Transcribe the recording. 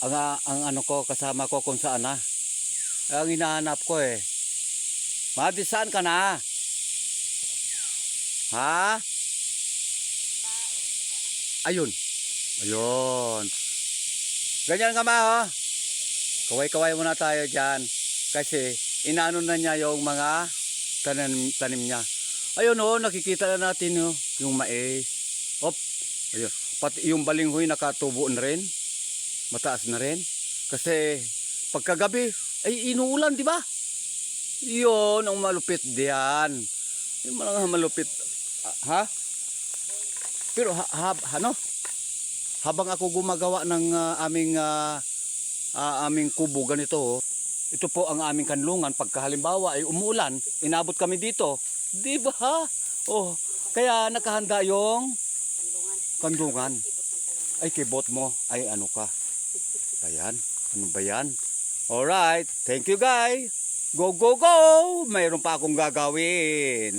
ang ano ko, kasama ko kung saan na. Ang hinahanap ko eh. Madi, saan ka na? Ha? Ayun. Ayun. Ganyan ka ma, oh. Kaway-kaway muna tayo dyan. Kasi inaano na niya yung mga tanim niya. Ayun oh, nakikita na natin oh, yung mais. Op. Ayun. Pati yung balinghoy nakatubo na rin. Mataas na rin. Kasi pagkagabi ay inuulan, di ba? Yun ang malupit diyan. Yung mga malupit. Ha? Pero ano? Habang ako gumagawa ng aming kubo ganito, oh, ito po ang aming kanlungan. Pagka halimbawa ay umuulan, inabot kami dito. Di ba? Oh, kaya nakahanda yung kanlungan. Ay, kibot mo. Ay, ano ka? Ayan. Ano ba yan? Alright. Thank you, guys. Go, go, go! Mayroon pa akong gagawin.